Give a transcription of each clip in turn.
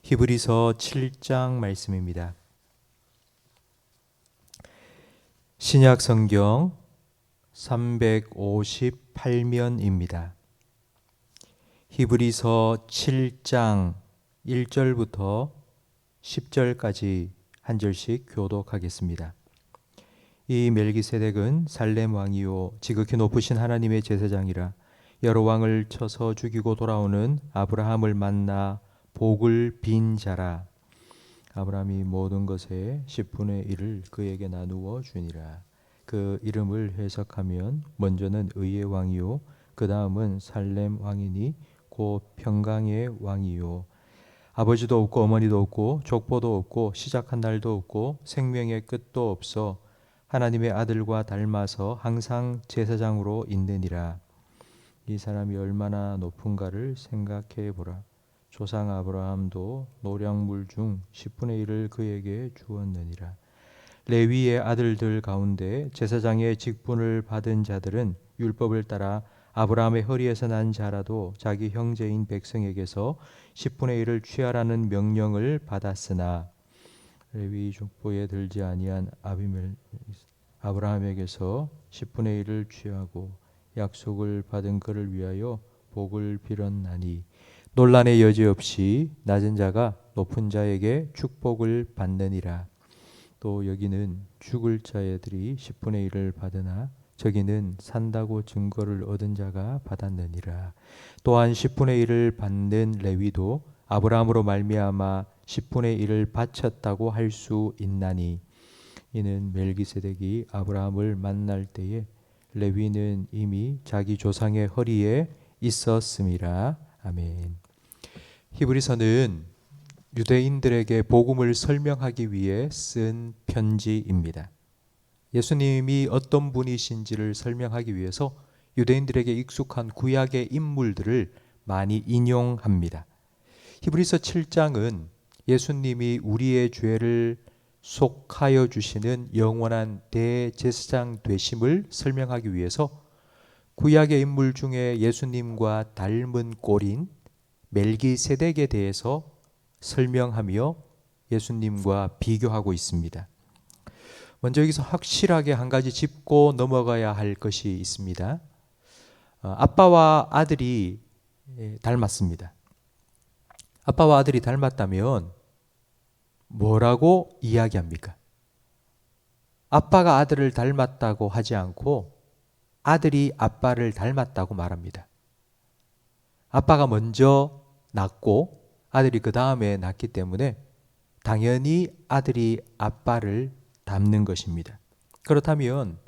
히브리서 7장 말씀입니다. 신약 성경 358면입니다. 히브리서 7장 1절부터 10절까지 한 절씩 교독하겠습니다. 이 멜기세덱은 살렘 왕이요 지극히 높으신 하나님의 제사장이라 여러 왕을 쳐서 죽이고 돌아오는 아브라함을 만나 복을 빈 자라. 아브라함이 모든 것의 10분의 1을 그에게 나누어 주니라. 그 이름을 해석하면 먼저는 의의 왕이요 그 다음은 살렘 왕이니 곧 평강의 왕이요 아버지도 없고 어머니도 없고 족보도 없고 시작한 날도 없고 생명의 끝도 없어 하나님의 아들과 닮아서 항상 제사장으로 있느니라. 이 사람이 얼마나 높은가를 생각해 보라. 조상 아브라함도 노량물 중 10분의 1을 그에게 주었느니라. 레위의 아들들 가운데 제사장의 직분을 받은 자들은 율법을 따라 아브라함의 허리에서 난 자라도 자기 형제인 백성에게서 10분의 1을 취하라는 명령을 받았으나 레위 족보에 들지 아니한 아브라함에게서 10분의 1을 취하고 약속을 받은 그를 위하여 복을 빌었나니 논란의 여지 없이 낮은 자가 높은 자에게 축복을 받느니라. 또 여기는 죽을 자애들이 10분의 1을 받으나 저기는 산다고 증거를 얻은 자가 받았느니라. 또한 10분의 1을 받는 레위도 아브라함으로 말미암아 10분의 1을 바쳤다고 할 수 있나니 이는 멜기세덱이 아브라함을 만날 때에 레위는 이미 자기 조상의 허리에 있었음이라. 아멘. 히브리서는 유대인들에게 복음을 설명하기 위해 쓴 편지입니다. 예수님이 어떤 분이신지를 설명하기 위해서 유대인들에게 익숙한 구약의 인물들을 많이 인용합니다. 히브리서 7장은 예수님이 우리의 죄를 속하여 주시는 영원한 대제사장 되심을 설명하기 위해서 구약의 인물 중에 예수님과 닮은 꼴인 멜기세덱에 대해서 설명하며 예수님과 비교하고 있습니다. 먼저 여기서 확실하게 한 가지 짚고 넘어가야 할 것이 있습니다. 아빠와 아들이 닮았습니다. 아빠와 아들이 닮았다면 뭐라고 이야기합니까? 아빠가 아들을 닮았다고 하지 않고 아들이 아빠를 닮았다고 말합니다. 아빠가 먼저 낳고 아들이 그 다음에 낳기 때문에 당연히 아들이 아빠를 닮는 것입니다. 그렇다면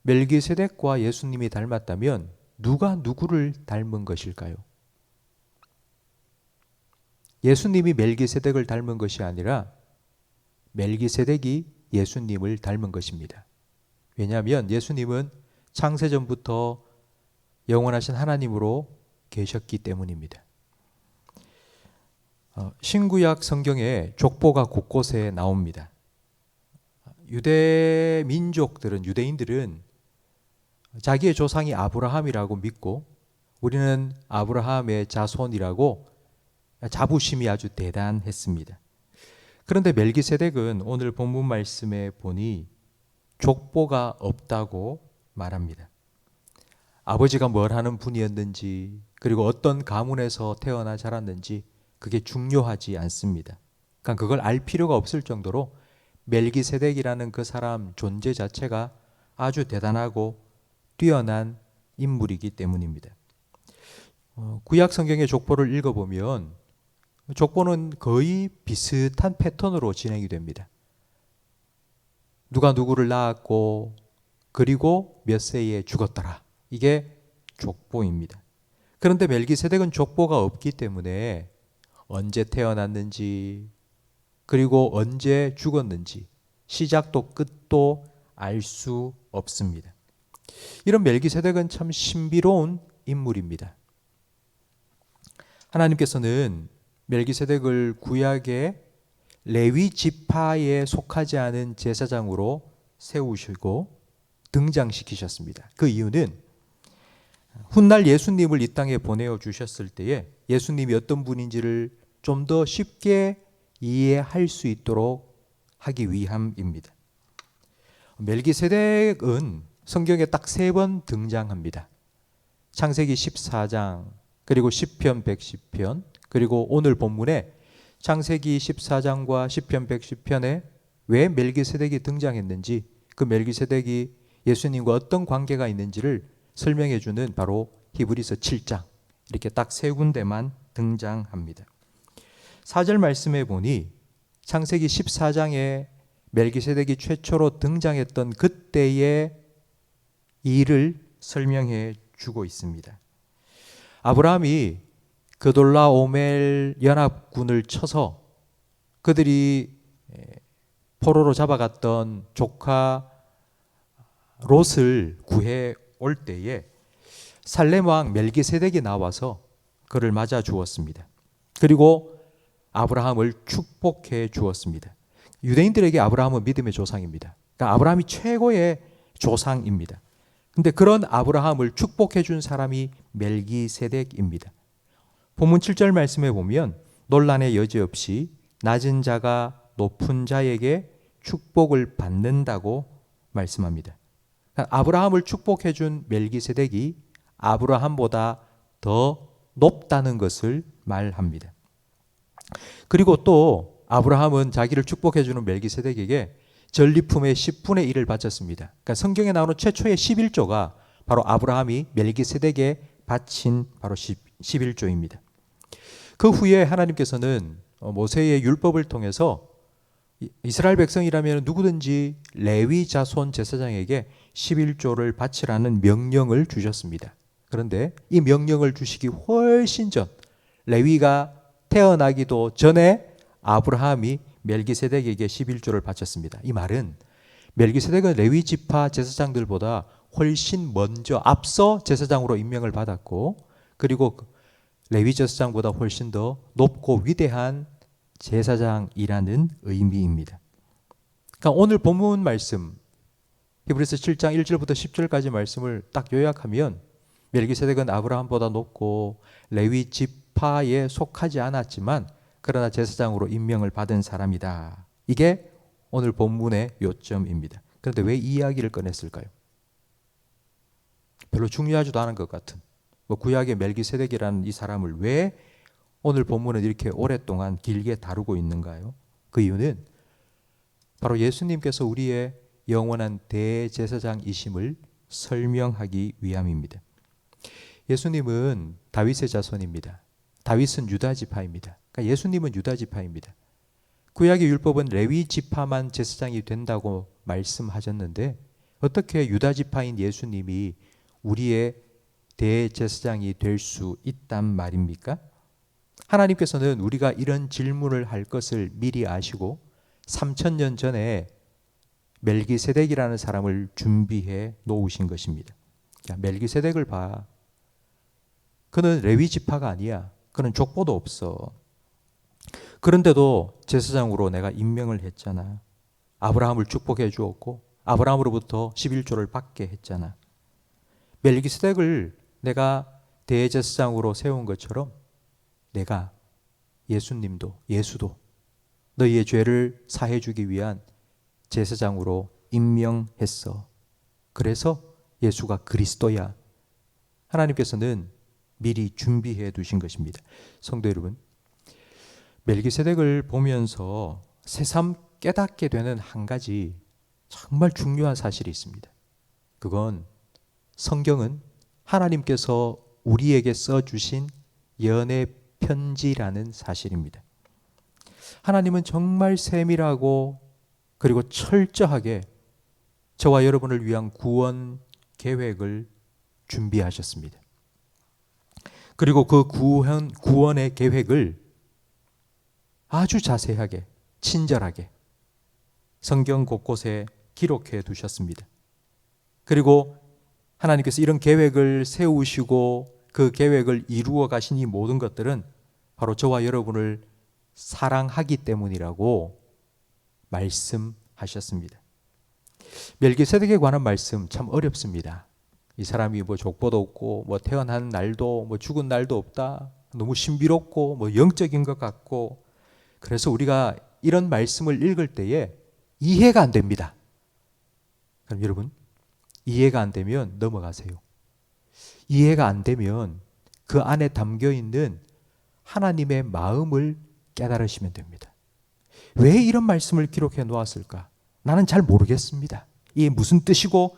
멜기세덱과 예수님이 닮았다면 누가 누구를 닮은 것일까요? 예수님이 멜기세덱을 닮은 것이 아니라 멜기세덱이 예수님을 닮은 것입니다. 왜냐하면 예수님은 창세전부터 영원하신 하나님으로 계셨기 때문입니다. 신구약 성경에 족보가 곳곳에 나옵니다. 유대인들은 자기의 조상이 아브라함이라고 믿고 우리는 아브라함의 자손이라고 자부심이 아주 대단했습니다. 그런데 멜기세덱은 오늘 본문 말씀에 보니 족보가 없다고 말합니다. 아버지가 뭘 하는 분이었는지 그리고 어떤 가문에서 태어나 자랐는지 그게 중요하지 않습니다. 그러니까 그걸 알 필요가 없을 정도로 멜기세덱이라는 그 사람 존재 자체가 아주 대단하고 뛰어난 인물이기 때문입니다. 구약 성경의 족보를 읽어보면 족보는 거의 비슷한 패턴으로 진행이 됩니다. 누가 누구를 낳았고 그리고 몇 세에 죽었더라. 이게 족보입니다. 그런데 멜기세덱은 족보가 없기 때문에 언제 태어났는지 그리고 언제 죽었는지 시작도 끝도 알 수 없습니다. 이런 멜기세덱은 참 신비로운 인물입니다. 하나님께서는 멜기세덱을 구약의 레위 지파에 속하지 않은 제사장으로 세우시고 등장시키셨습니다. 그 이유는 훗날 예수님을 이 땅에 보내어 주셨을 때에 예수님이 어떤 분인지를 좀 더 쉽게 이해할 수 있도록 하기 위함입니다. 멜기세덱은 성경에 딱 3번 등장합니다. 창세기 14장, 그리고 시편 110편, 그리고 오늘 본문에 창세기 14장과 시편 110편에 왜 멜기세덱이 등장했는지, 그 멜기세덱이 예수님과 어떤 관계가 있는지를 설명해 주는 바로 히브리서 7장, 이렇게 딱 3군데만 등장합니다. 4절 말씀해 보니 창세기 14장에 멜기세덱이 최초로 등장했던 그때의 일을 설명해 주고 있습니다. 아브라함이 그돌라오멜 연합군을 쳐서 그들이 포로로 잡아갔던 조카 롯을 구해 올 때에 살렘 왕 멜기세덱이 나와서 그를 맞아 주었습니다. 그리고 아브라함을 축복해 주었습니다. 유대인들에게 아브라함은 믿음의 조상입니다. 그러니까 아브라함이 최고의 조상입니다. 근데 그런 아브라함을 축복해 준 사람이 멜기세덱입니다. 본문 7절 말씀에 보면 논란의 여지 없이 낮은 자가 높은 자에게 축복을 받는다고 말씀합니다. 그러니까 아브라함을 축복해 준 멜기세덱이 아브라함보다 더 높다는 것을 말합니다. 그리고 또 아브라함은 자기를 축복해 주는 멜기세덱에게 전리품의 10분의 1을 바쳤습니다. 그러니까 성경에 나오는 최초의 11조가 바로 아브라함이 멜기세덱에 바친 바로 11조입니다. 그 후에 하나님께서는 모세의 율법을 통해서 이스라엘 백성이라면 누구든지 레위 자손 제사장에게 11조를 바치라는 명령을 주셨습니다. 그런데 이 명령을 주시기 훨씬 전, 레위가 태어나기도 전에 아브라함이 멜기세덱에게 11조를 바쳤습니다. 이 말은 멜기세덱은 레위 지파 제사장들보다 훨씬 먼저 앞서 제사장으로 임명을 받았고, 그리고 레위 제사장보다 훨씬 더 높고 위대한 제사장이라는 의미입니다. 그러니까 오늘 본문 말씀 히브리서 7장 1절부터 10절까지 말씀을 딱 요약하면 멜기세덱은 아브라함보다 높고 레위 지파에 속하지 않았지만 그러나 제사장으로 임명을 받은 사람이다. 이게 오늘 본문의 요점입니다. 그런데 왜 이 이야기를 꺼냈을까요? 별로 중요하지도 않은 것 같은 구약의 멜기세덱이라는 이 사람을 왜 오늘 본문은 이렇게 오랫동안 길게 다루고 있는가요? 그 이유는 바로 예수님께서 우리의 영원한 대제사장이심을 설명하기 위함입니다. 예수님은 다윗의 자손입니다. 다윗은 유다 지파입니다. 그러니까 예수님은 유다 지파입니다. 구약의 율법은 레위 지파만 제사장이 된다고 말씀하셨는데 어떻게 유다 지파인 예수님이 우리의 대제사장이 될 수 있단 말입니까? 하나님께서는 우리가 이런 질문을 할 것을 미리 아시고 3000년 전에 멜기세덱이라는 사람을 준비해 놓으신 것입니다. 야, 멜기세덱을 봐. 그는 레위 지파가 아니야. 그는 족보도 없어. 그런데도 제사장으로 내가 임명을 했잖아. 아브라함을 축복해 주었고 아브라함으로부터 11조를 받게 했잖아. 멜기세덱을 내가 대제사장으로 세운 것처럼 내가 예수도 너희의 죄를 사해 주기 위한 제사장으로 임명했어. 그래서 예수가 그리스도야. 하나님께서는 미리 준비해 두신 것입니다. 성도 여러분, 멜기세덱을 보면서 새삼 깨닫게 되는 한 가지 정말 중요한 사실이 있습니다. 그건 성경은 하나님께서 우리에게 써주신 연애 편지라는 사실입니다. 하나님은 정말 세밀하고 그리고 철저하게 저와 여러분을 위한 구원 계획을 준비하셨습니다. 그리고 그 구원의 계획을 아주 자세하게, 친절하게 성경 곳곳에 기록해 두셨습니다. 그리고 하나님께서 이런 계획을 세우시고 그 계획을 이루어 가신 이 모든 것들은 바로 저와 여러분을 사랑하기 때문이라고 말씀하셨습니다. 멜기세덱에 관한 말씀 참 어렵습니다. 이 사람이 족보도 없고 태어난 날도 죽은 날도 없다. 너무 신비롭고 뭐 영적인 것 같고, 그래서 우리가 이런 말씀을 읽을 때에 이해가 안 됩니다. 그럼 여러분, 이해가 안 되면 넘어가세요. 이해가 안 되면 그 안에 담겨 있는 하나님의 마음을 깨달으시면 됩니다. 왜 이런 말씀을 기록해 놓았을까? 나는 잘 모르겠습니다. 이게 무슨 뜻이고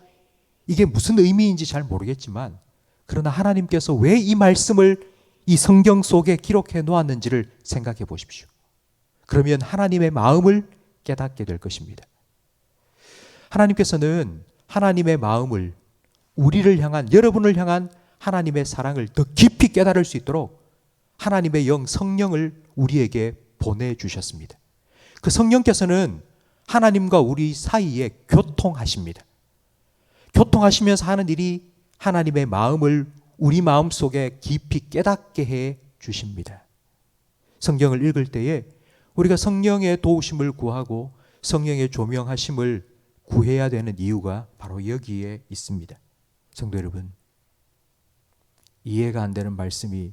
이게 무슨 의미인지 잘 모르겠지만, 그러나 하나님께서 왜 이 말씀을 이 성경 속에 기록해 놓았는지를 생각해 보십시오. 그러면 하나님의 마음을 깨닫게 될 것입니다. 하나님께서는 하나님의 마음을, 우리를 향한, 여러분을 향한 하나님의 사랑을 더 깊이 깨달을 수 있도록 하나님의 영 성령을 우리에게 보내주셨습니다. 그 성령께서는 하나님과 우리 사이에 교통하십니다. 교통하시면서 하는 일이 하나님의 마음을 우리 마음 속에 깊이 깨닫게 해 주십니다. 성경을 읽을 때에 우리가 성령의 도우심을 구하고 성령의 조명하심을 구해야 되는 이유가 바로 여기에 있습니다. 성도 여러분, 이해가 안 되는 말씀이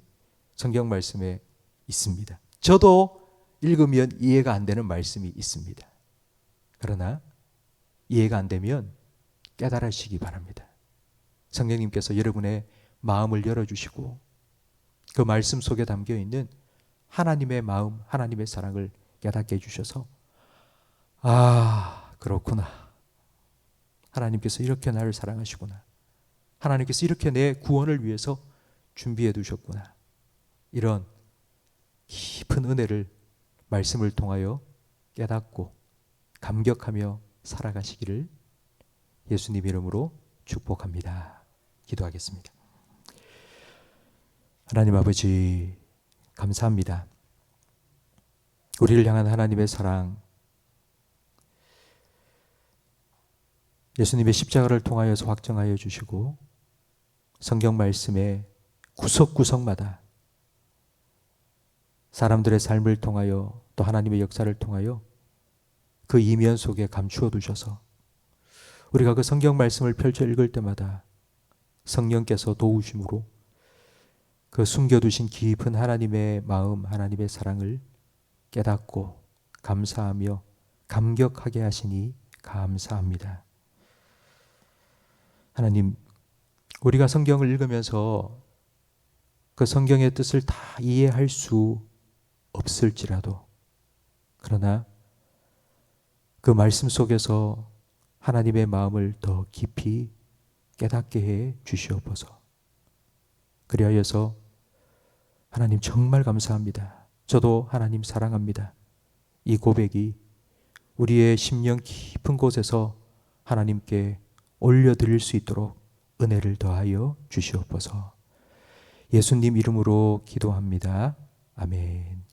성경 말씀에 있습니다. 저도 읽으면 이해가 안 되는 말씀이 있습니다. 그러나 이해가 안 되면 깨달으시기 바랍니다. 성령님께서 여러분의 마음을 열어주시고 그 말씀 속에 담겨 있는 하나님의 마음, 하나님의 사랑을 깨닫게 해주셔서, 아, 그렇구나. 하나님께서 이렇게 나를 사랑하시구나. 하나님께서 이렇게 내 구원을 위해서 준비해 두셨구나. 이런 깊은 은혜를 말씀을 통하여 깨닫고 감격하며 살아가시기를 예수님 이름으로 축복합니다. 기도하겠습니다. 하나님 아버지, 감사합니다. 우리를 향한 하나님의 사랑, 예수님의 십자가를 통하여서 확정하여 주시고 성경 말씀의 구석구석마다 사람들의 삶을 통하여 또 하나님의 역사를 통하여 그 이면 속에 감추어 두셔서 우리가 그 성경 말씀을 펼쳐 읽을 때마다 성령께서 도우심으로 그 숨겨두신 깊은 하나님의 마음, 하나님의 사랑을 깨닫고 감사하며 감격하게 하시니 감사합니다. 하나님, 우리가 성경을 읽으면서 그 성경의 뜻을 다 이해할 수 없을지라도, 그러나 그 말씀 속에서 하나님의 마음을 더 깊이 깨닫게 해 주시옵소서. 그리하여서 하나님 정말 감사합니다. 저도 하나님 사랑합니다. 이 고백이 우리의 심령 깊은 곳에서 하나님께 올려드릴 수 있도록 은혜를 더하여 주시옵소서. 예수님 이름으로 기도합니다. 아멘.